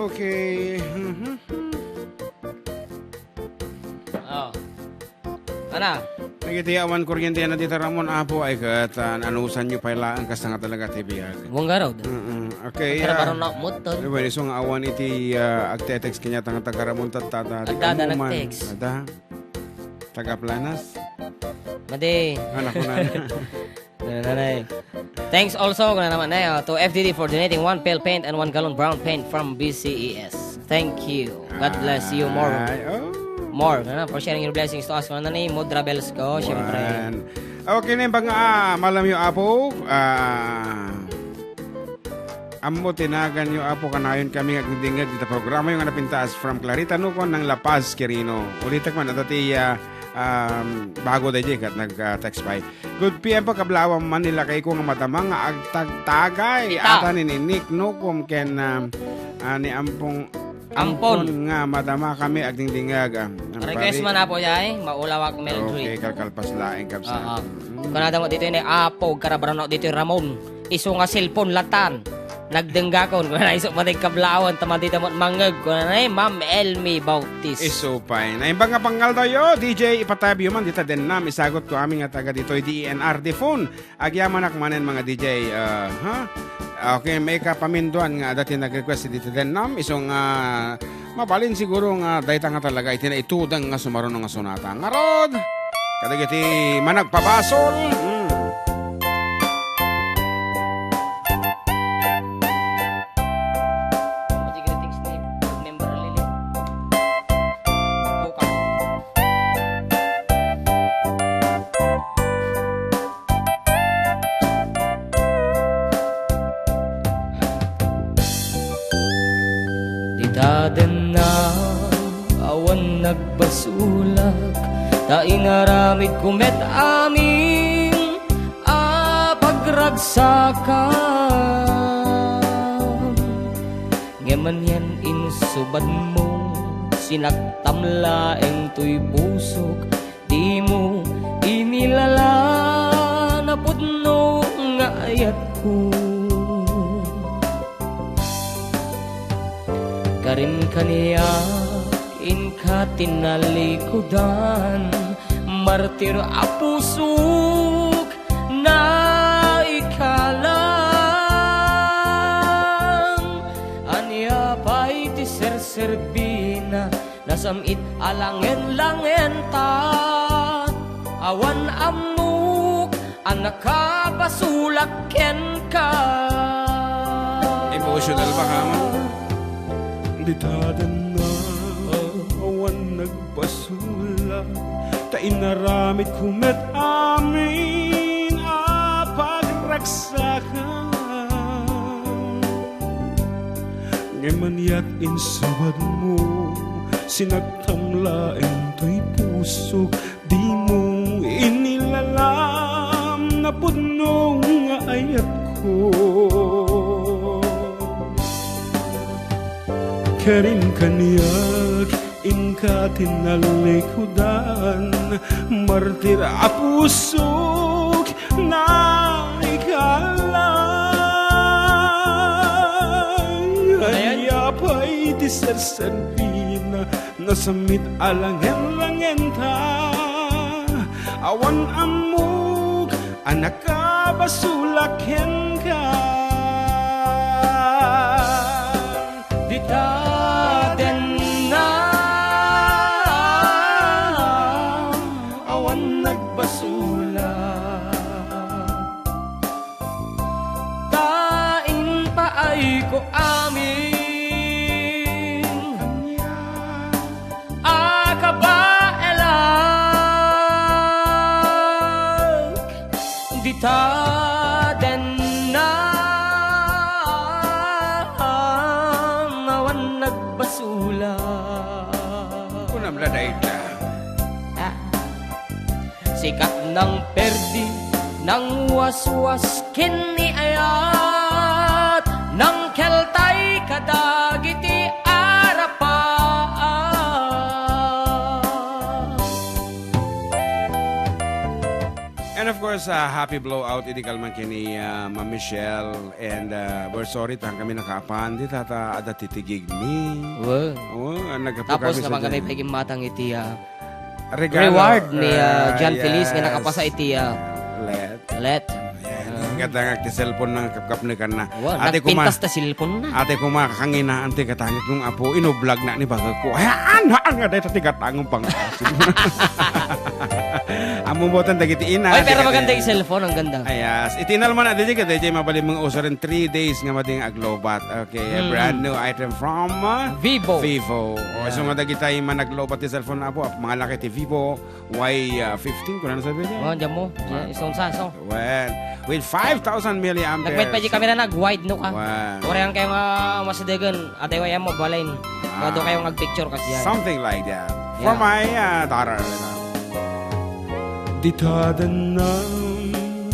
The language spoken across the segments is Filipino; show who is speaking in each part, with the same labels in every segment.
Speaker 1: Okay.
Speaker 2: Oh. Ana?
Speaker 1: Nagitiyawan kuryente na dito Ramon Apo ay kat anusan nyo pailaan kas nga talaga tibiyag.
Speaker 2: Buong garaw.
Speaker 1: Okay.
Speaker 2: Para parang nakmutod.
Speaker 1: Diba, isong awan iti agte-text kanya tanga taga Ramon tatata.
Speaker 2: Agdada nag-text.
Speaker 1: Ada. Taga Planas.
Speaker 2: Madi.
Speaker 1: Anak ko na.
Speaker 2: Nanay. Thanks also to FDD for donating 1 pail paint and 1 gallon brown paint from BCES. Thank you. God bless you more. More. For sharing your blessings to us. Nanay, Mudra Bells ko, syempre.
Speaker 1: Okay na yung malam yung apo. Amo tinagan yung apo kanayon kami agdingag dito programa yung napintaas from Clarita Nukon ng La Paz, Quirino. Ulitak man atati bago da kat nag-text by. Good PM po kablawang Manila kay ko nga matamang nga agtagtagay ata ni Nick Nukom ken ni Ampon nga madama kami agdingdingag.
Speaker 2: Request man na po yay, maulawak melody.
Speaker 1: Okay, kalkalpas laing kapsa.
Speaker 2: Kanada mo dito ni Apo, karabarano dito Ramon. Iso nga cellphone latan. Nagdenggakon ko na iso matig kablawan tama dito mo mangag ko na Ma'am Elmi Bautis.
Speaker 1: Iso fine. Ay nga panggal tayo, DJ ipatabyo man dito din nam isagot ko aming nga taga dito DNR the phone. Agyaman akmanen mga DJ Okay, may kapaminduan nga dati nag-request dito din nam isong mabalin siguro nga dayta nga talaga itinaitudang nga sumaron nga sonata. Ngarod. Kadagiti managpabasol.
Speaker 2: Daden na awan nagbasulak taingaramid kumet aming pagragsakan ngeman yan insubad mo sinaktamlaeng tuy pusok di mo inilala na pudno nga ayat ko karim kaniya inka tinalikudan martir apusuk na ikalang anya pa'y ti serserbina nasamit alangen-langen ta awan amuk anak ka basulak ken ka
Speaker 1: Emotional ba ka man?
Speaker 3: Dadan na awan nagpasula tainaramid kumet aming pagragsakan ngemanyak insawad mo sinagtamlaeng to'y pusok di mo inilalam na puno nga ayat ko karin kaniyak inka tinalikudan martir apusok na ikalang anya pa'y di serserpina nasamit alangen-langen ta awan amuk anak ka basulaken ka
Speaker 2: daden na awan nagbasula tain paay ko amin akabaelag ditaden na basula
Speaker 1: Kunam laday ka.
Speaker 2: sikat ng perdi ng waswas kini ayat ng keltay kadagiti arapa
Speaker 1: And of course, happy blowout iti kalman kini Ma'am Michelle, and we're sorry tang kami nakaapan di tata ada titigig ni.
Speaker 2: Wow. Tapos naman kami paging matang iti reward ni John Feliz nga nakapasa iti let.
Speaker 1: Kata nga ti cellphone ng kapkap ni kan na.
Speaker 2: Nagpintas ta cellphone na.
Speaker 1: Ate ko makakanginaan ti katangit kong apo ino-vlog na ni baga ko. Hayaan nga dahil ti katangong pang-asin. Amubotan dagiti ina.
Speaker 2: Ay, pero maganda yung cellphone, ang ganda.
Speaker 1: Ayas. Itinal mo na, DJ, DJ, mabalim mga uso rin 3 days nga mating aglobat. Okay, a brand new item from
Speaker 2: Vivo.
Speaker 1: O, so nga dagiti tayo man aglobat ti cellphone na po. Mga laki ti Vivo Y15, kung ano sabi niya?
Speaker 2: Diyan mo. Isong saso.
Speaker 1: Well, with 5,000 milliamperes.
Speaker 2: Nagpait pa di kami na nag-wide no ka.
Speaker 1: Wow.
Speaker 2: Korean kayo nga masidegan. Ate waya mo, balain. Doon kayo nag-picture kasi yan.
Speaker 1: Something like that. For my daughter.
Speaker 3: Ditadan ng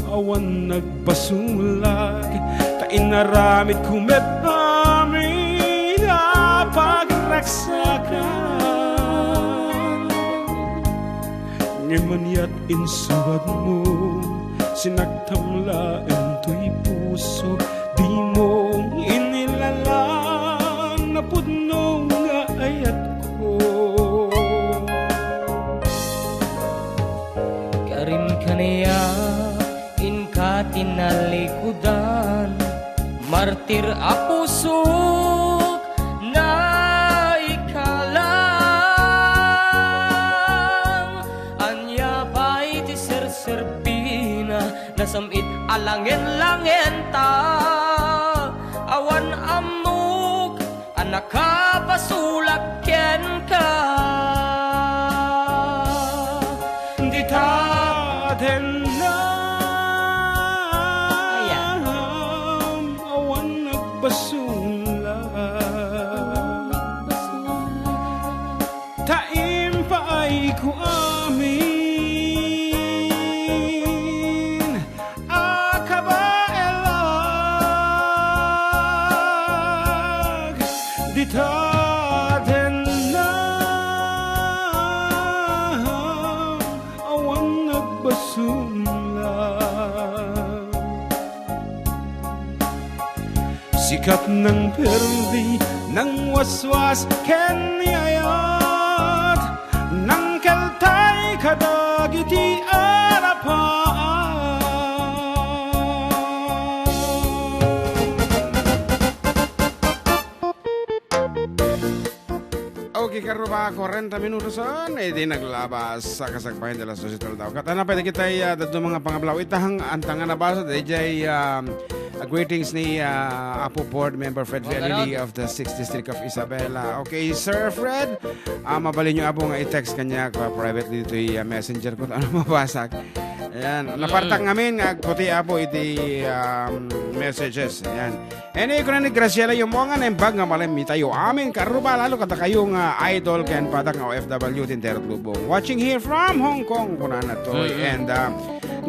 Speaker 3: awan nagbasulag, tainaramit kumepami na pagraksakan. Ngamanya't insuwad mo, sinagtamlaan to'y puso, di mo inilalaan na pudno nga ayat ko.
Speaker 2: Karim kaniya inka tinalikudan, martir a pusok na ikalang, anya pa'y ti serserpina nasamit alangen-langen ta, awan amok anak kapasulak ken ka.
Speaker 3: Ditaden na awan nagbasulag, taim pa ay ku amin akabaelag. Ditaden na awan nagbasulag, sikat ng perdi ng waswas kenyayat, ng keltay kadagiti arapan.
Speaker 1: Okay, karo ba 40 minutos on, di naglabas sa kasagbayan de la Societal daw. Katana pwede kita dadto mga pangablaw. Itahang antangan na basa, DJ greetings ni Apo Board Member Fred Vialili of the 6th District of Isabela. Okay, Sir Fred, mabalin nyo Apo nga i-text kanya private dito yung messenger ko. Ano mabasag? Ayan. Napartak ngamin nga puti Apo iti messages. Ayan. Ene ko na ni Graciela yung mga nembag nga malamit tayo. Amin karuba lalo kata kayong idol ken patak nga OFW tinterot lubong. Watching here from Hong Kong kuna na to. And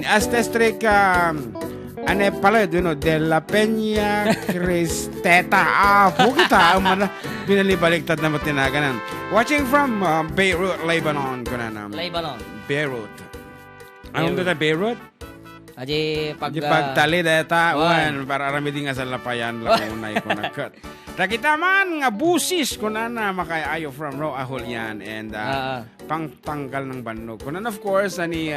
Speaker 1: Astestrik ane pala no de la Peña Cristeta. Bukita man binalibaliktad na matinaganan. Watching from Beirut, Lebanon kuna na.
Speaker 2: Lebanon.
Speaker 1: Beirut. Ano na Beirut?
Speaker 2: Aji
Speaker 1: pagtali data wan para ramidi nga sa lapayan launay ko nakat. Nakita man nga busis ko na makaayo from Ro Ahol yan and pangtanggal ng banog. Kunan of course ani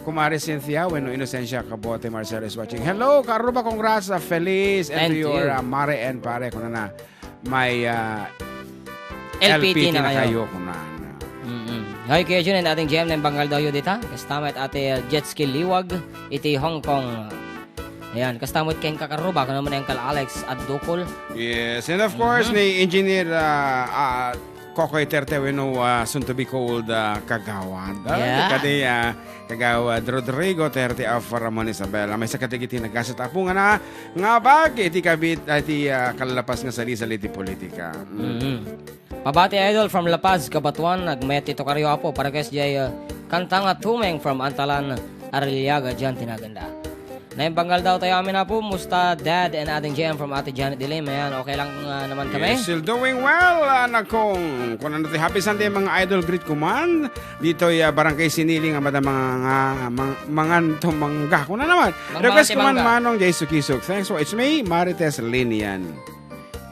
Speaker 1: Kumari Cynthia when Inocencia Cabote Marcelo is watching. Hello, karuba congrats Feliz and to your mare and pare kunan na may LPT na kayo kunan.
Speaker 2: Hay kayo dyan ang ating GM ng Bangal daw yun dita. Kastamit ate jet ski liwag iti Hong Kong. Ayan, kastamit kayong kakaruba. Kano naman yung kal Alex at Dukol.
Speaker 1: Yes, and of course, ni Engineer Kokoy Tertewino soon to be called Kagawad. Kadi Kagawad Rodrigo Terte of Ramon Isabela. May sakatigiti nagkasat apo nga bag iti kabit iti kalapas nga sali-sali iti politika.
Speaker 2: Pabati idol from La Paz, Kabatuan, nagmet ito karyo apo para kasi jay kantang at tumeng from Antalan, Ariliaga, dyan tinaganda. Naimbanggal daw tayo amin na po. Musta dad and ating JM from Ate Janet Dilim. Ayan, okay lang naman kami.
Speaker 1: Yes, still doing well, nakong. Kung ano happy Sunday mga idol, greet ko man. Dito Barangay Siniling, ang mga tumangga ko na naman. Request ko man manong Jaisu Kisuk. Thanks for it's me, Marites Linian.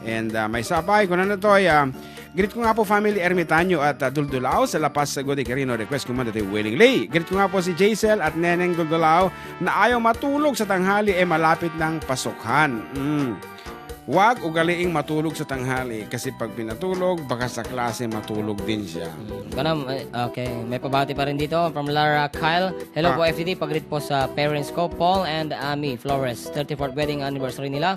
Speaker 1: And may sabay, kung ano to greet ko nga po family Ermitanyo at Duldulao sa Lapas Godi Carino. Request ko man dito willingly. Greet ko nga po si Jaisel at Neneng Duldulao na ayaw matulog sa tanghali malapit ng pasokhan. Huwag ugaliing matulog sa tanghali kasi pag pinatulog, baka sa klase matulog din siya.
Speaker 2: Okay, may pabati pa rin dito from Lara Kyle. Hello po FTD, pag-greet po sa parents ko, Paul and Ami Flores. 34th wedding anniversary nila.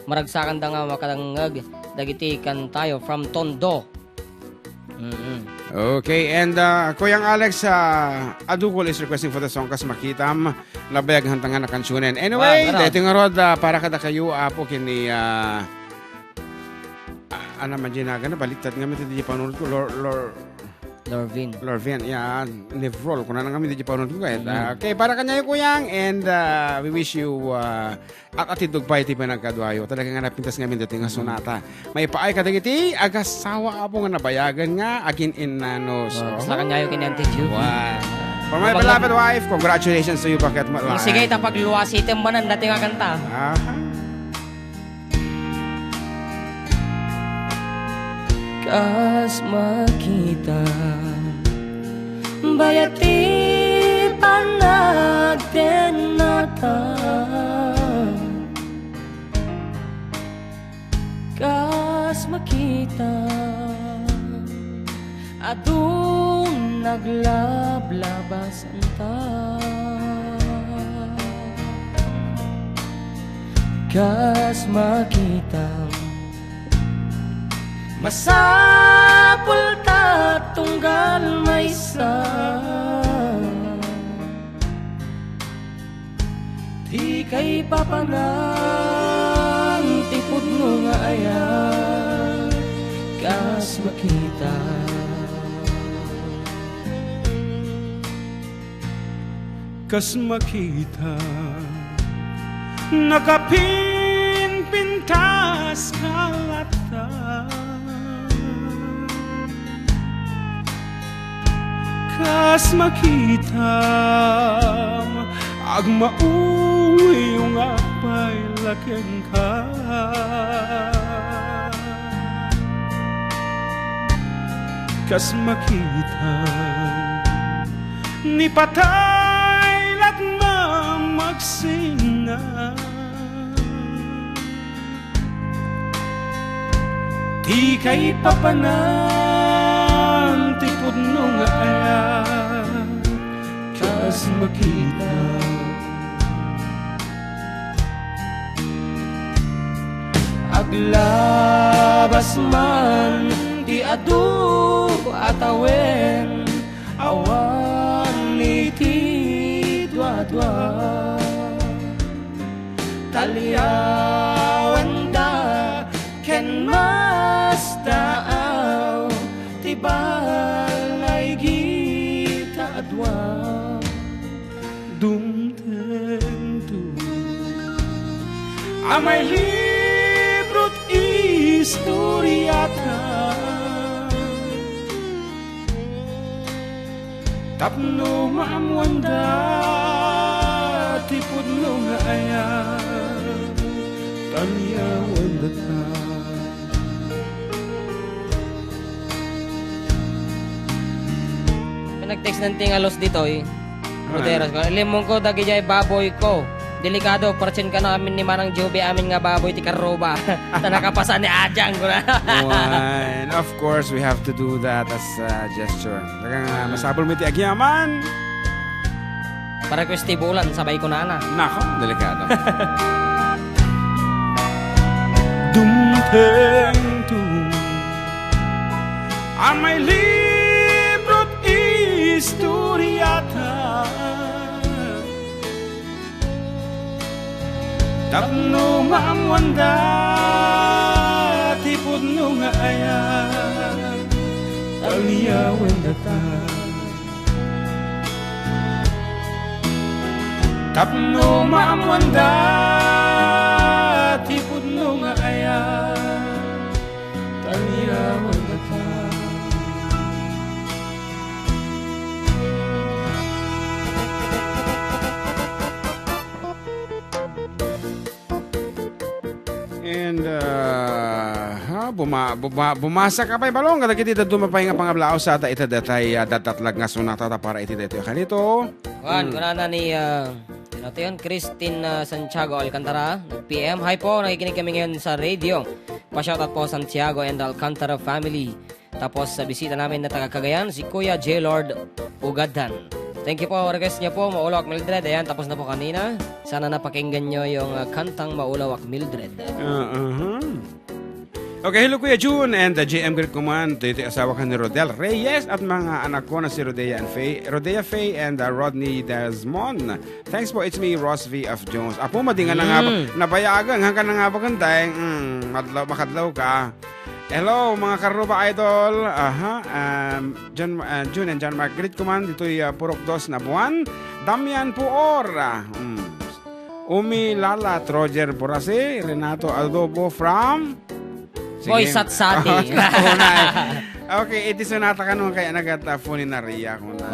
Speaker 2: Maragsakan da nga makadangag dagitikan tayo from Tondo.
Speaker 1: Okay, and Kuyang Alex Adukol is requesting for the song Kas Makitam Labayag hantangan na kansunen. Anyway, dito nga rod para kada kayo po kini ano man na baliktad nga mito di panunod ko Lorvin, yan. Livrol. Kung na kami di panunod ko kahit. Okay, para kanya yung kuyang and we wish you at atidog pa iti pa nagkadwayo. Talaga nga napintas nga dito nga sonata. May paay kadagiti, agasawa po nga nabayagan nga agin inanos.
Speaker 2: Sa kanya yung kinantidyo.
Speaker 1: Wow. For my beloved wife, congratulations to you, Bakit Matlaan.
Speaker 2: Sige, tapagluwasitin mo na dating nga kanta. Kas makita bayati panagden nata kas makita adun naglablabasan ta kas makita masapul ta tunggal maysa di kay papanang tipod no nga ayan kas makita
Speaker 3: kas makita nakapinpintas kalata kas makita agmauwi yung apay laking ka kas makita ni patay lat na magsina di kay papanan tipod nung ayan kas makita aglabas man di adu atawen awan iti dwa-dwa talyawan da ken mas daaw tibalay gita adwa dumteng amay librot istoryata tapno maamwanda tipod no nga ayan talyawan data
Speaker 2: nag-text ng tingalos dito Roderas ko. Limong ko dagi jay baboy ko. Delikado, parchin ka na amin ni Manang Joby, amin nga baboy ti karoba. Ta nakapasa ni Ajang ko na.
Speaker 1: And of course, we have to do that as a gesture. Talagang masabol mo ti agyaman.
Speaker 2: Para ko bulan, sabay ko na.
Speaker 1: Nako, delikado.
Speaker 3: Dumteng tu amay librot istoryata tapno maamwanda tipod no nga ayan talyawan data tapno maamwanda tipudno nga aya tanyawan ka.
Speaker 1: And bumasa ka pa balong kada kiti dumapay nga pangablao sa ata ita datay datatlag nga sunata ta para iti dito kanito.
Speaker 2: Kunana ni ito yun, Christine Santiago Alcantara, PM. Hi po, nakikinig kami ngayon sa radio. Pa-shoutout po Santiago and Alcantara family. Tapos sa bisita namin na taga Cagayan, si Kuya J. Lord Ugadan. Thank you po, request niya po, Maulawak Mildred. Ayan, tapos na po kanina. Sana napakinggan nyo yung kantang Maulawak Mildred.
Speaker 1: Okay, hello Kuya June and the JM Great Command. Dito yung asawa ka ni Rodel Reyes at mga anak ko na si Rodea Faye and Rodney Desmond. Thanks po, it's me, Ross V. F. Jones. Apo, madingan na nga ba? Nabayagan, hanggang na nga ba kantay? Makadlaw ka. Hello, mga karuba idol. June and John Mark Great Command. Dito yung Purok Dos na buwan. Damian Puor. Umi Lalat, Roger Borase, Renato Adobo from...
Speaker 2: Boy, Satsati.
Speaker 1: Okay, iti sonata ka nung kaya nagatapunin na Ria ko na.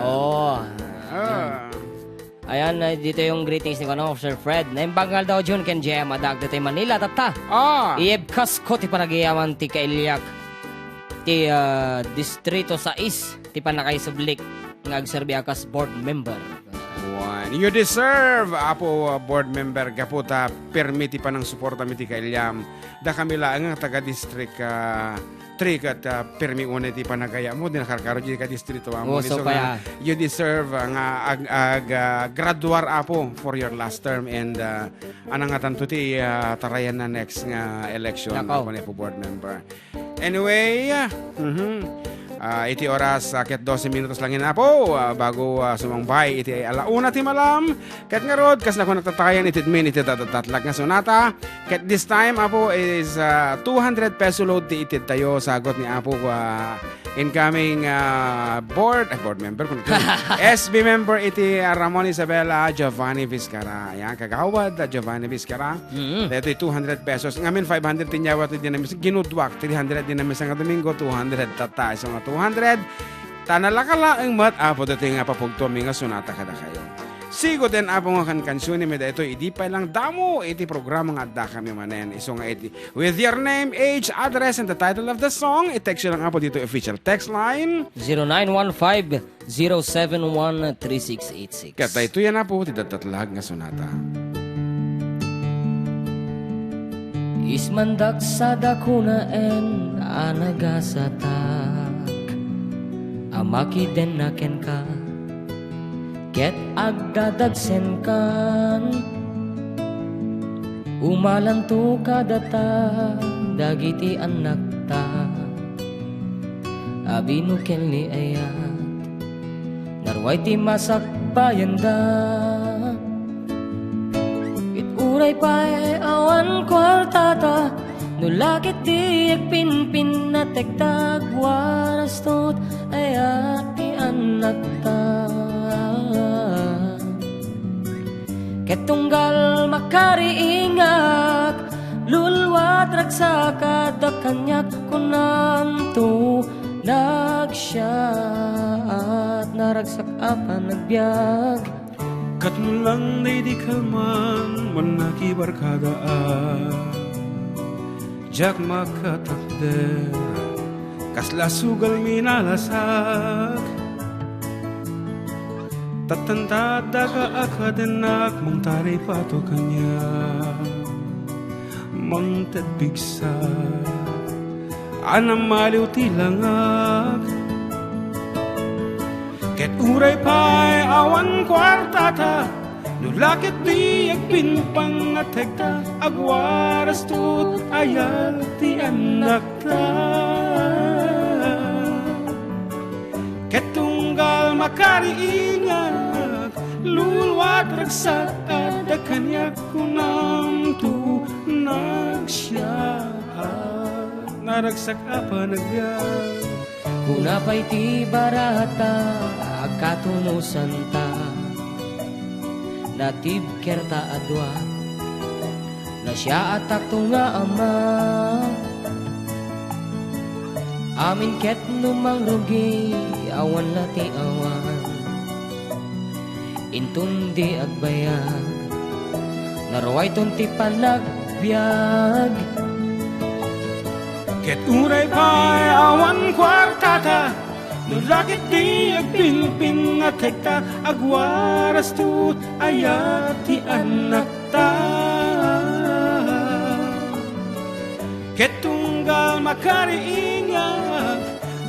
Speaker 2: Ayan, dito yung greetings ni Officer Fred. Naimbangal daw June ken Jem, adag dito Manila, tata. Iebkas ko ti panagiyaman ti kailyak. Ti Distrito 6, ti panakay sublik. Ngagserbi akas board member.
Speaker 1: You deserve, Apo board member, kaputa, permiti pa ng suporta miti kailyam. Da kami lang ang taga-district 3 at permi una ti panagaya mo, dinakarkaro di ka-distrito.
Speaker 2: So
Speaker 1: you deserve nga graduar, Apo, for your last term and anang tanto ti tarayan na next nga election, Apo, ni po board member. Anyway, iti oras ket 12 minutos lang na po bago sumangbay iti alauna ti malam ket nga rod kas nako nagtatayan iti minute tatatlag nga sonata ket this time Apo is 200 peso load ti iti tayo sagot ni Apo incoming board member kun SB member iti Ramon Isabela Giovanni Vizcara. Ayan, kagawad Giovanni Vizcara. Dito 200 pesos. Ngamin 500 tinyawa ti dinamis ginudwak 300 dinamis nga Domingo 200 tata so nga 200 tanalakala ang mat Apo dito nga papugto mi nga sonata kada kayo. Sigo din Apo nga kansyon mi dito idi pa lang damo iti programa nga adda kami manen iso nga iti with your name, age, address and the title of the song i-text lang Apo dito official text line
Speaker 2: 0915-071-3686.
Speaker 1: Kata ito yan Apo ti datatlag nga sonata.
Speaker 2: Ismandak sa dakuna en anagasatak amaki den naken ka ket agdadagsen kan umalanto kadata dagiti anak ta abino ken li ayat narway ti masakbayan da ituray pa'y awan kwartata nulakit ti agpinpin na tegtag waras tot ayat ti anak ta ketunggal makariingak lulwat ragsaka da kanyak kunam to nagsyat naragsak apa nagbiag
Speaker 3: kat mo lang na di kalman manakibarkadaan jak makatakder kasla sugal minalasak tatantada ka akadenak mong taray pato kanya mang tadbigsa anam maliw tilangak ket uray pa'y awan kwartata nulakit di agpinpang at hekta agwaras tut ayal ti anak ta ket tunggal makariingat lulwat ragsak ada kanyak kunam tu nagsyaat naragsak apa nagyag
Speaker 2: kunapay ti barata agkatunusan ta natib kerta adwa na siya at ako nga ama. Amin ket numang rugi awan lati awan intundi agbayag naruay tunti panagbiag.
Speaker 3: Ket uray pa'y awan kwartata, nulakit di agpinpin at hekta, agwaras tut ayat ti anak ta. Ket tunggal makariingag,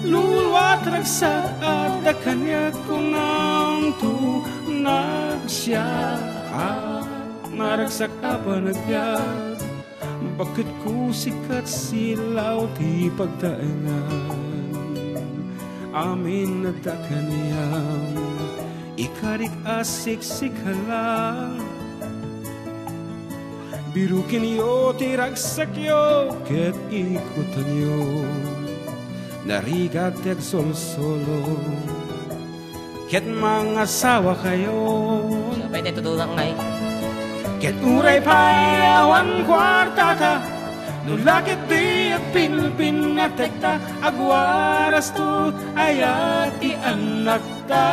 Speaker 3: lulwat ragsaat da kanya kunang tu nagsya. Naragsak apa nagyag, bakit ko sikat silaw ti pagdaengan? Amin na da kaniyang ikarik asik sikala. Birukin yo ti ragsak yo, ket ikutan yo narigat tek sol-solo. Ket mga asawa kayo,
Speaker 2: Sabay tayo tutulak ngay.
Speaker 3: ket uray pa'y awan kwartata, nulakit di at pinpin at tekta, agwaras tut ayat ti anak ta.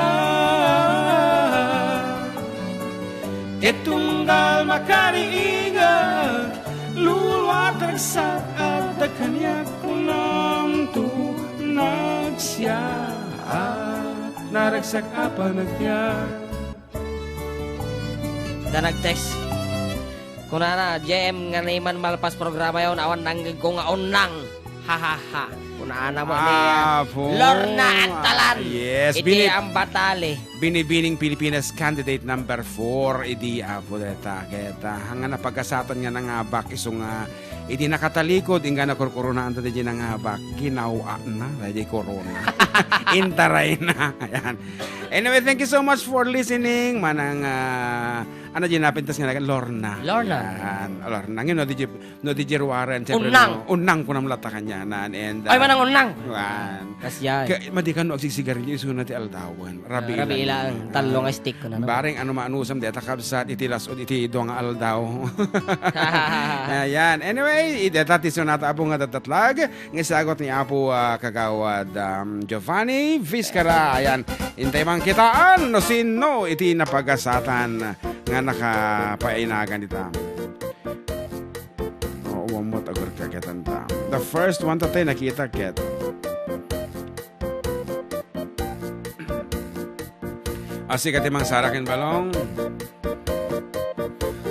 Speaker 3: Ket tunggal makariingag, lulwat ragsak at da kanya kunang tu nagsya. Naragsak apa nagyag.
Speaker 2: Da nag-text. Kung na JM nga naiman malpas programa yun, awan nang ko nga unang. Ha ha ha. Kung na mo niya.
Speaker 1: po.
Speaker 2: Lorna Antalan.
Speaker 1: Yes,
Speaker 2: Iti ang batali.
Speaker 1: Binibining Pilipinas candidate number 4 idi apo deta keta hanga na pagkasatan nga nangabak iso nga idi nakatalikod inga na korona anta di nangabak ginawa na di corona intaray na ayan. Anyway, thank you so much for listening manang ano di napintas nga Lorna ayan, Lorna ngin no di Jerwaran unang ko namlata kanya nan and
Speaker 2: Ay manang unang.
Speaker 1: ayan.
Speaker 2: Kasya.
Speaker 1: Madikan no agsisigarilyo iso na ti aldawan rabi
Speaker 2: Rabi ilang talong stick ko na. No?
Speaker 1: Bareng ano maanusam di atakabsat itilas o iti doang aldaw. Ayan. Anyway, idetati sonata apo nga datatlag. Ngisagot ni apo kagawad Giovanni Vizcara. Ayan. Intay mang kitaan no sino iti napagasatan nga nakapainagan ita. Oo, mo tagor kagetan ta. The first one tatay nakita ket. Asi ka timang sarakin balong.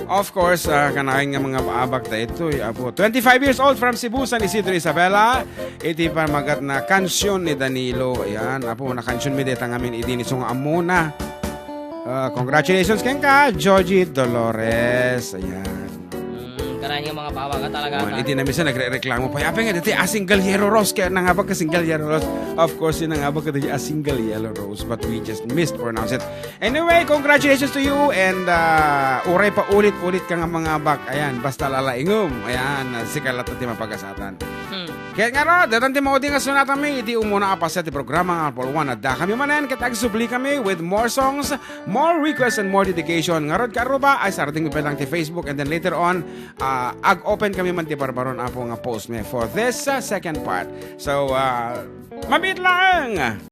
Speaker 1: Of course, kanahin nga mga paabak ta ito. Apo, 25 years old from Cebu, San Isidro, Isabela. Iti pa magat na kansyon ni Danilo. Ayan, apo, na kansyon mi deta ngamin idinisong amuna. Congratulations keng ka, Joji Dolores. Ayan.
Speaker 2: Karang yung mga bawa ka talaga.
Speaker 1: Hindi na minsan nagre-reklamo pa. Apa nga dito, Single Yellow Rose. Kaya nangabag ka Single Yellow Rose. Of course, yun nangabag ka dito, Single Yellow Rose. But we just mispronounced it. Anyway, congratulations to you. And uray pa ulit-ulit ka nga mga bak. Ayan, basta lalaingom. Ayan, sikalat at di mapagasatan. Kaya nga ro, datanti mo di nga sunata mi, iti umuna apas sa ti programa nga Apple One. At da kami manen, katagsubli kami with more songs, more requests, and more dedication. Nga rod karo ba, ay sarating pa lang ti Facebook. And then later on, ag-open kami man ti barbaron apo nga post me for this second part. So, mabit lang!